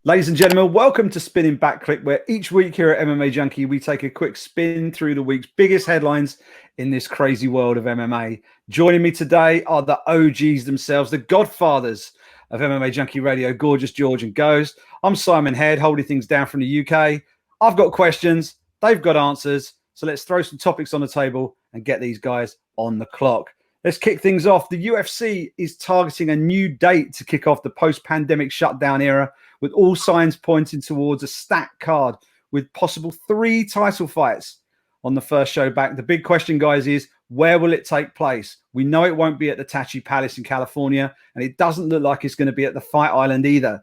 Ladies and gentlemen, welcome to Spinning Back Clique, where each week here at MMA Junkie, we take a quick spin through the week's biggest headlines in this crazy world of MMA. Joining me today are the OGs themselves, the godfathers of MMA Junkie Radio, Gorgeous George and Goze. I'm Simon Head, holding things down from the UK. I've got questions, they've got answers, so let's throw some topics on the table and get these guys on the clock. Let's kick things off. The UFC is targeting a new date to kick off the post-pandemic shutdown era, with all signs pointing towards a stacked card with possible 3 title fights on the first show back. The big question, guys, is where will it take place? We know it won't be at the Tachi Palace in California, and it doesn't look like it's going to be at the Fight Island either.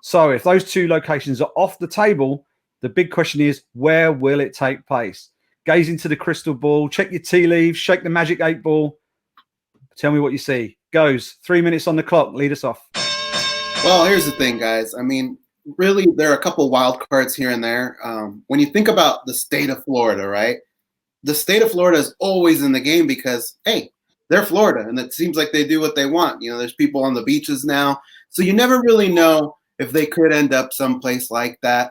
So if those 2 locations are off the table, the big question is, where will it take place? Gaze into the crystal ball, check your tea leaves, shake the magic 8 ball. Tell me what you see. Goze, 3 minutes on the clock. Lead us off. Well, here's the thing, guys. I mean, really, there are a couple wild cards here and there. When you think about the state of Florida, right? The state of Florida is always in the game because, hey, they're Florida, and it seems like they do what they want. You know, there's people on the beaches now. So you never really know if they could end up someplace like that.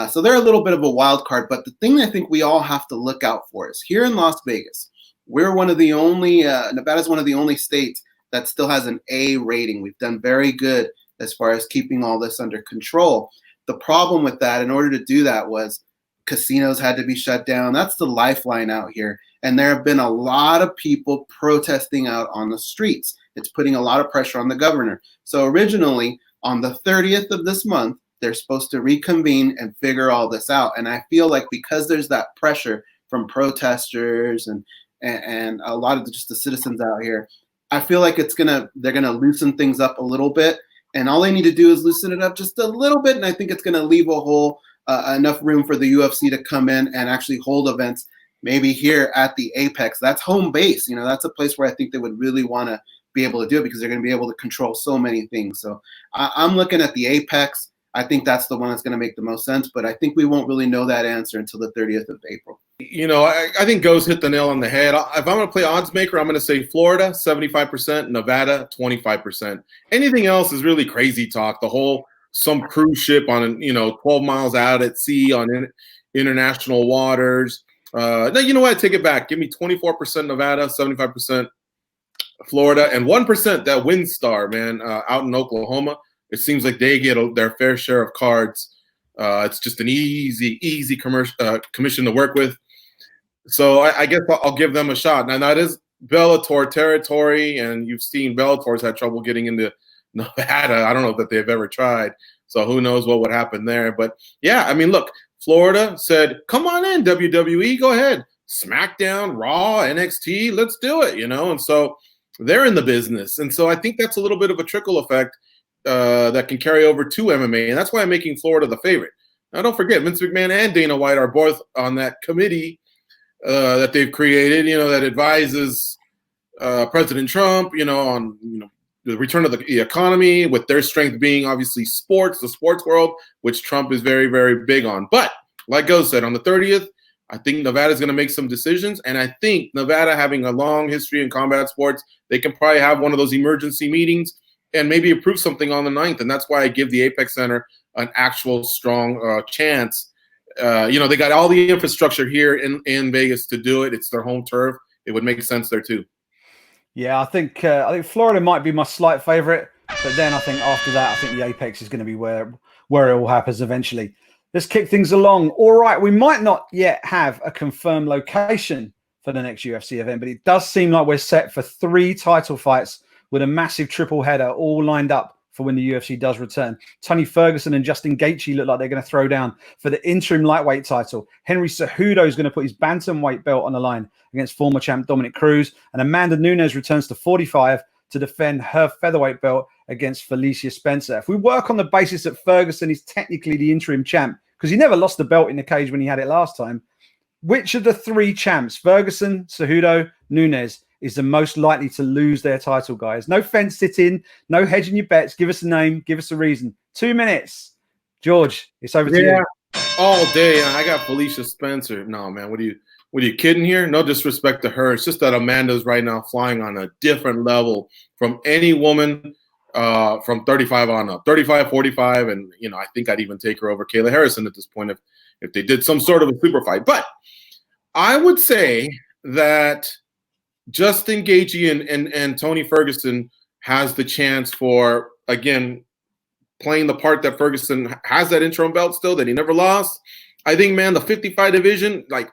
So they're a little bit of a wild card. But the thing I think we all have to look out for is here in Las Vegas, we're one of the only, Nevada's one of the only states that still has an A rating. We've done very good as far as keeping all this under control. The problem with that, in order to do that, was casinos had to be shut down. That's the lifeline out here. And there have been a lot of people protesting out on the streets. It's putting a lot of pressure on the governor. So originally, on the 30th of this month, they're supposed to reconvene and figure all this out. And I feel like because there's that pressure from protesters and a lot of just the citizens out here, I feel like they're gonna loosen things up a little bit, and all they need to do is loosen it up just a little bit, and I think it's gonna leave a hole, enough room for the UFC to come in and actually hold events, maybe here at the Apex. That's home base, you know. That's a place where I think they would really want to be able to do it because they're gonna be able to control so many things. So I'm looking at the Apex. I think that's the one that's going to make the most sense, but I think we won't really know that answer until the 30th of April. You know, I think Goze hit the nail on the head. If I'm going to play odds maker, I'm going to say Florida, 75%, Nevada, 25%. Anything else is really crazy talk. The whole some cruise ship on, 12 miles out at sea on international waters. No, you know what? Take it back. Give me 24% Nevada, 75% Florida, and 1% that WinStar, man, out in Oklahoma. It seems like they get their fair share of cards. It's just an easy commission to work with. So I guess I'll give them a shot. Now, that is Bellator territory, and you've seen Bellator's had trouble getting into Nevada. I don't know that they've ever tried. So who knows what would happen there. But, yeah, I mean, look, Florida said, come on in, WWE, go ahead. SmackDown, Raw, NXT, let's do it, And so they're in the business. And so I think that's a little bit of a trickle effect that can carry over to MMA, and that's why I'm making Florida the favorite. Now, don't forget, Vince McMahon and Dana White are both on that committee that they've created, that advises President Trump, on the return of the economy, with their strength being obviously sports, the sports world, which Trump is very, very big on. But like Goze said, on the 30th, I think Nevada's going to make some decisions, and I think Nevada, having a long history in combat sports, they can probably have one of those emergency meetings and maybe approve something on the 9th. And that's why I give the Apex Center an actual strong chance. They got all the infrastructure here in Vegas to do it. It's their home turf. It would make sense there too. Yeah, I think Florida might be my slight favorite, but then I think after that, I think the Apex is going to be where it all happens eventually. Let's kick things along. All right, we might not yet have a confirmed location for the next UFC event, but it does seem like we're set for 3 title fights with a massive triple header all lined up for when the UFC does return. Tony Ferguson and Justin Gaethje look like they're going to throw down for the interim lightweight title. Henry Cejudo is going to put his bantamweight belt on the line against former champ Dominic Cruz. And Amanda Nunes returns to 45 to defend her featherweight belt against Felicia Spencer. If we work on the basis that Ferguson is technically the interim champ, because he never lost the belt in the cage when he had it last time, which of the 3 champs, Ferguson, Cejudo, Nunes, is the most likely to lose their title, guys? No fence sitting, no hedging your bets. Give us a name, give us a reason. 2 minutes. George, it's over to you. All day. I got Felicia Spencer. No, man, what are you kidding here? No disrespect to her. It's just that Amanda's right now flying on a different level from any woman from 35 on up, 35, 45. And, you know, I think I'd even take her over Kayla Harrison at this point if they did some sort of a super fight. But I would say that Justin Gaethje and Tony Ferguson has the chance for, again, playing the part that Ferguson has that interim belt still that he never lost. I think, man, the 55 division, like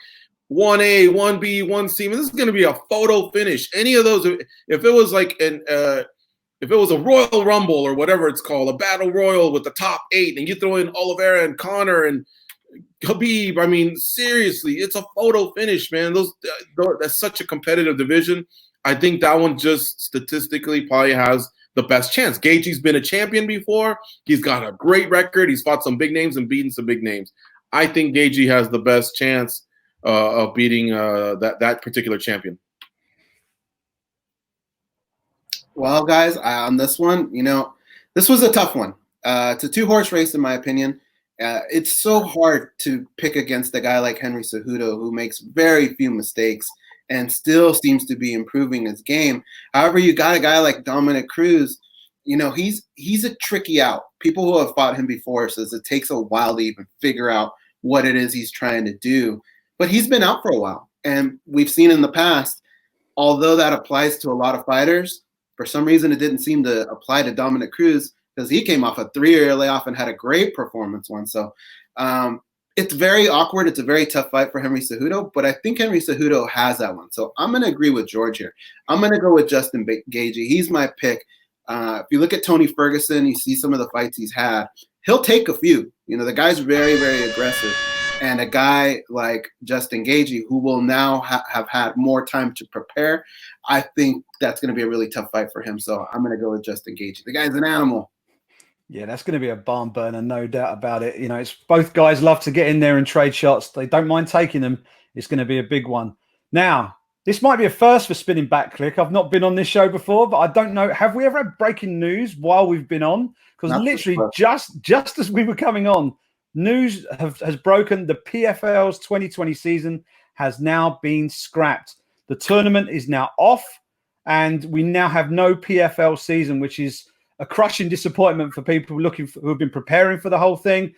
1A, 1B, 1C, this is going to be a photo finish. Any of those, if it was like if it was a Royal Rumble or whatever it's called, a battle royal with the top 8, and you throw in Oliveira and Conor and Khabib, I mean, seriously, it's a photo finish, man. That's such a competitive division. I think that one just statistically probably has the best chance. Gaethje's been a champion before. He's got a great record. He's fought some big names and beaten some big names. I think Gaethje has the best chance of beating that particular champion. Well, guys, on this one, you know, this was a tough one. It's a 2-horse race, in my opinion. It's so hard to pick against a guy like Henry Cejudo, who makes very few mistakes and still seems to be improving his game. However, you got a guy like Dominic Cruz. You know, he's a tricky out. People who have fought him before says it takes a while to even figure out what it is he's trying to do. But he's been out for a while. And we've seen in the past, although that applies to a lot of fighters, for some reason it didn't seem to apply to Dominic Cruz, because he came off a 3-year layoff and had a great performance one. So it's very awkward. It's a very tough fight for Henry Cejudo, but I think Henry Cejudo has that one. So I'm going to agree with George here. I'm going to go with Justin Gaethje. He's my pick. If you look at Tony Ferguson, you see some of the fights he's had. He'll take a few. You know, the guy's very, very aggressive. And a guy like Justin Gaethje, who will now have had more time to prepare, I think that's going to be a really tough fight for him. So I'm going to go with Justin Gaethje. The guy's an animal. Yeah, that's going to be a barn burner, no doubt about it. You know, it's both guys love to get in there and trade shots. They don't mind taking them. It's going to be a big one. Now, this might be a first for Spinning Back Clique. I've not been on this show before, but I don't know. Have we ever had breaking news while we've been on? Because literally just as we were coming on, news has broken. The PFL's 2020 season has now been scrapped. The tournament is now off, and we now have no PFL season, which is a crushing disappointment for people who have been preparing for the whole thing.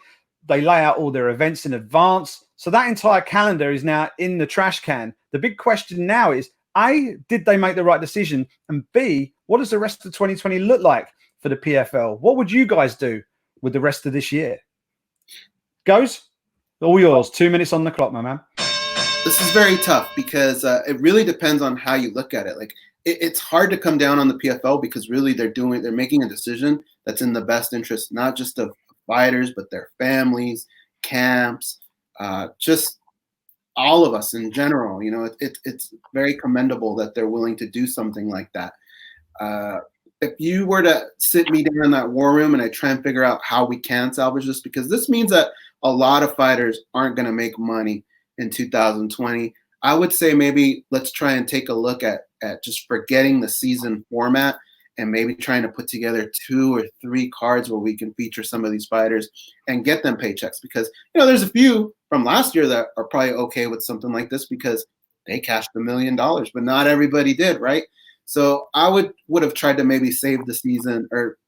They lay out all their events in advance. So that entire calendar is now in the trash can. The big question now is, A, did they make the right decision? And B, what does the rest of 2020 look like for the PFL? What would you guys do with the rest of this year? Goze, all yours. 2 minutes on the clock, my man. This is very tough because it really depends on how you look at it. Like, it's hard to come down on the PFL because really they're making a decision that's in the best interest, not just of fighters, but their families, camps, just all of us in general. You know, it's very commendable that they're willing to do something like that. If you were to sit me down in that war room and I try and figure out how we can salvage this, because this means that a lot of fighters aren't going to make money in 2020, I would say maybe let's try and take a look at just forgetting the season format and maybe trying to put together 2 or 3 cards where we can feature some of these fighters and get them paychecks. Because, you know, there's a few from last year that are probably okay with something like this because they cashed $1 million, but not everybody did, right? So I would have tried to maybe save the season or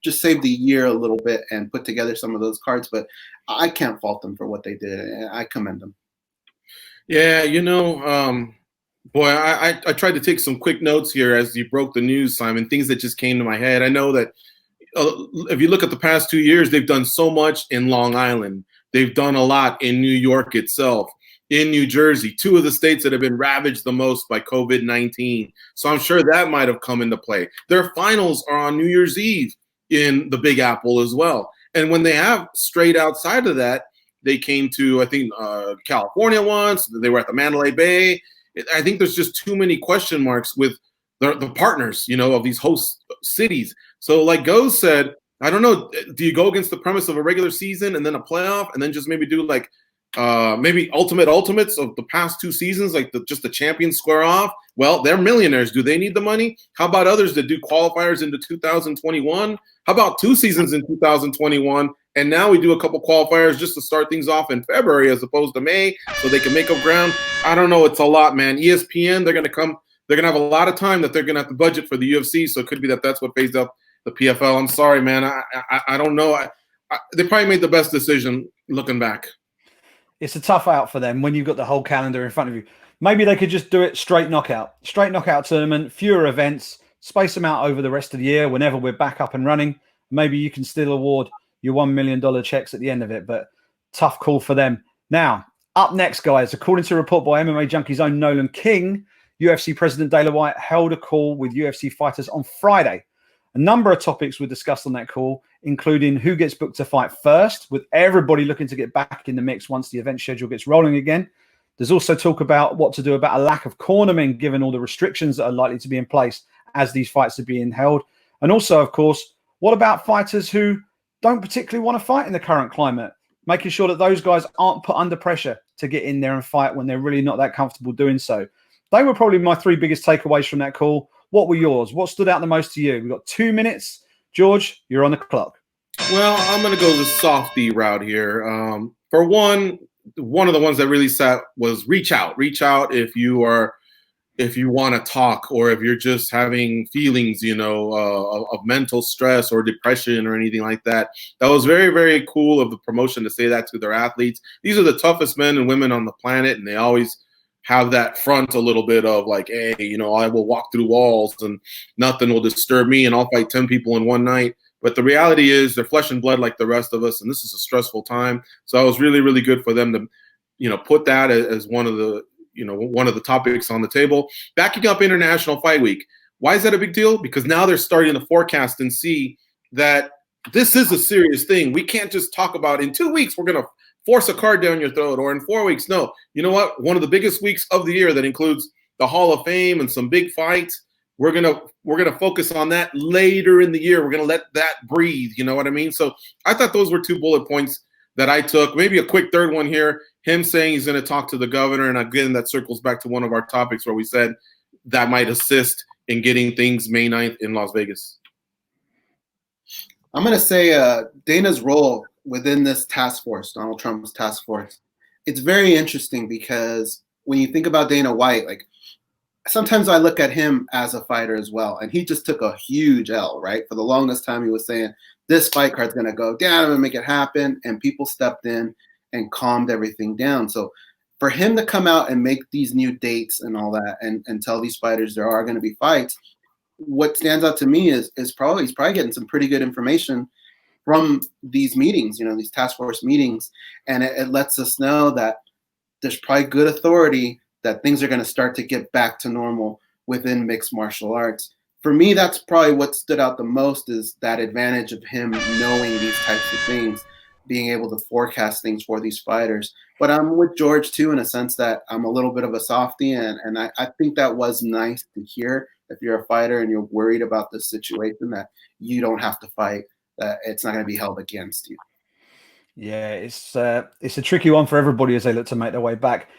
just save the year a little bit and put together some of those cards. But I can't fault them for what they did. I commend them. Yeah, you know, boy, I tried to take some quick notes here as you broke the news, Simon, things that just came to my head. I know that if you look at the past 2 years, they've done so much in Long Island. They've done a lot in New York itself, in New Jersey, 2 of the states that have been ravaged the most by COVID-19. So I'm sure that might have come into play. Their finals are on New Year's Eve in the Big Apple as well. And when they have straight outside of that, they came to, I think, California once. They were at the Mandalay Bay. I think there's just too many question marks with the partners, you know, of these host cities. So like Goze said, I don't know, do you go against the premise of a regular season and then a playoff and then just maybe do like maybe ultimates of the past 2 seasons, like just the champions square off? Well, they're millionaires. Do they need the money? How about others that do qualifiers into 2021? How about 2 seasons in 2021? And now we do a couple qualifiers just to start things off in February as opposed to May so they can make up ground. I don't know. It's a lot, man. ESPN, they're going to have a lot of time that they're going to have to budget for the UFC. So it could be that that's what phased out the PFL. I'm sorry, man. I don't know. They probably made the best decision looking back. It's a tough out for them when you've got the whole calendar in front of you. Maybe they could just do it straight knockout tournament, fewer events, space them out over the rest of the year whenever we're back up and running. Maybe you can still award your $1 million checks at the end of it, but tough call for them. Now, up next, guys, according to a report by MMA Junkie's own Nolan King, UFC President Dana White held a call with UFC fighters on Friday. A number of topics were discussed on that call, including who gets booked to fight first, with everybody looking to get back in the mix once the event schedule gets rolling again. There's also talk about what to do about a lack of cornermen, given all the restrictions that are likely to be in place as these fights are being held. And also, of course, what about fighters who don't particularly want to fight in the current climate? Making sure that those guys aren't put under pressure to get in there and fight when they're really not that comfortable doing so. They were probably my three biggest takeaways from that call. What were yours? What stood out the most to you? We've got 2 minutes. George, you're on the clock. Well, I'm going to go the softy route here. For one of the ones that really sat was reach out. Reach out if you want to talk, or if you're just having feelings, of mental stress or depression or anything like that. That was very, very cool of the promotion to say that to their athletes. These are the toughest men and women on the planet, and they always have that front a little bit of like, hey, I will walk through walls and nothing will disturb me and I'll fight 10 people in one night. But the reality is they're flesh and blood like the rest of us, and this is a stressful time. So it was really, really good for them to, put that as one of the topics on the table. Backing up International Fight Week. Why is that a big deal? Because now they're starting to forecast and see that this is a serious thing. We can't just talk about in 2 weeks we're going to force a card down your throat, or in 4 weeks. No, you know what? One of the biggest weeks of the year that includes the Hall of Fame and some big fights. We're gonna focus on that later in the year. We're gonna let that breathe. You know what I mean? So I thought those were 2 bullet points that I took. Maybe a quick third one here. Him saying he's gonna talk to the governor, and again that circles back to one of our topics where we said that might assist in getting things May 9th in Las Vegas. I'm gonna say Dana's role within this task force, Donald Trump's task force, it's very interesting because when you think about Dana White, like, sometimes I look at him as a fighter as well, and he just took a huge L, right? For the longest time, he was saying, this fight card's going to go down, I'm going to make it happen, and people stepped in and calmed everything down. So for him to come out and make these new dates and all that and tell these fighters there are going to be fights, what stands out to me is he's probably getting some pretty good information from these meetings, these task force meetings, and it lets us know that there's probably good authority that things are going to start to get back to normal within mixed martial arts. For me, that's probably what stood out the most, is that advantage of him knowing these types of things, being able to forecast things for these fighters. But I'm with George, too, in a sense that I'm a little bit of a softie, and I think that was nice to hear. If you're a fighter and you're worried about this situation, that you don't have to fight, that it's not going to be held against you. Yeah, it's a tricky one for everybody as they look to make their way back.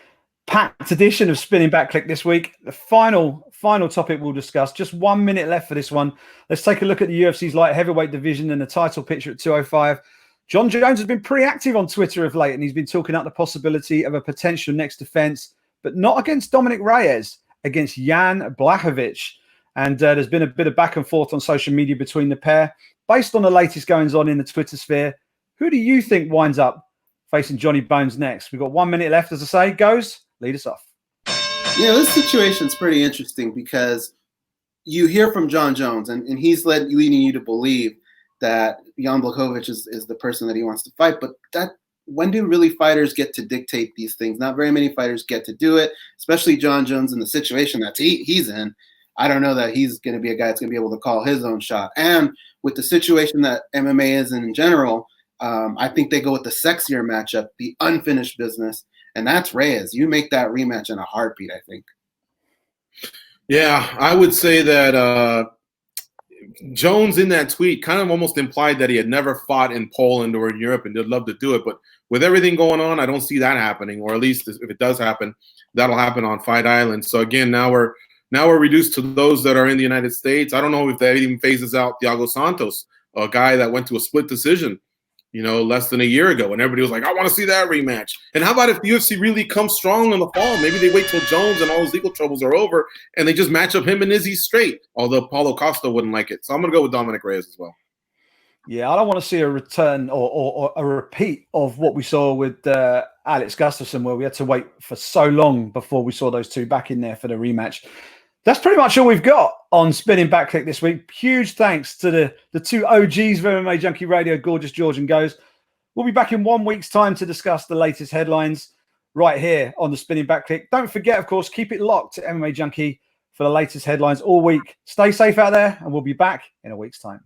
Packed edition of Spinning Back Clique this week. The final topic we'll discuss. Just 1 minute left for this one. Let's take a look at the UFC's light heavyweight division and the title picture at 205. John Jones has been pretty active on Twitter of late, and he's been talking up the possibility of a potential next defense, but not against Dominic Reyes, against Jan Blachowicz. And there's been a bit of back and forth on social media between the pair. Based on the latest goings on in the Twitter sphere, who do you think winds up facing Johnny Bones next? We've got 1 minute left, as I say. Goze, lead us off. This situation's pretty interesting because you hear from John Jones, and he's leading you to believe that Jan Blachowicz is the person that he wants to fight. But when do really fighters get to dictate these things? Not very many fighters get to do it, especially John Jones in the situation that he's in. I don't know that he's going to be a guy that's going to be able to call his own shot. And with the situation that MMA is in general, I think they go with the sexier matchup, the unfinished business, and that's Reyes. You make that rematch in a heartbeat, I think. Yeah, I would say that Jones in that tweet kind of almost implied that he had never fought in Poland or in Europe and did love to do it. But with everything going on, I don't see that happening, or at least if it does happen, that'll happen on Fight Island. So again, now we're reduced to those that are in the United States. I don't know if that even phases out Thiago Santos, a guy that went to a split decision less than a year ago, and everybody was like, I want to see that rematch. And how about if the UFC really comes strong in the fall? Maybe they wait till Jones and all his legal troubles are over, and they just match up him and Izzy straight, although Paulo Costa wouldn't like it. So I'm going to go with Dominic Reyes as well. Yeah, I don't want to see a return or a repeat of what we saw with Alex Gustafsson, where we had to wait for so long before we saw those two back in there for the rematch. That's pretty much all we've got on Spinning Back Clique this week. Huge thanks to the two OGs of MMA Junkie Radio, Gorgeous George and Goze. We'll be back in 1 week's time to discuss the latest headlines right here on the Spinning Back Clique. Don't forget, of course, keep it locked to MMA Junkie for the latest headlines all week. Stay safe out there, and we'll be back in a week's time.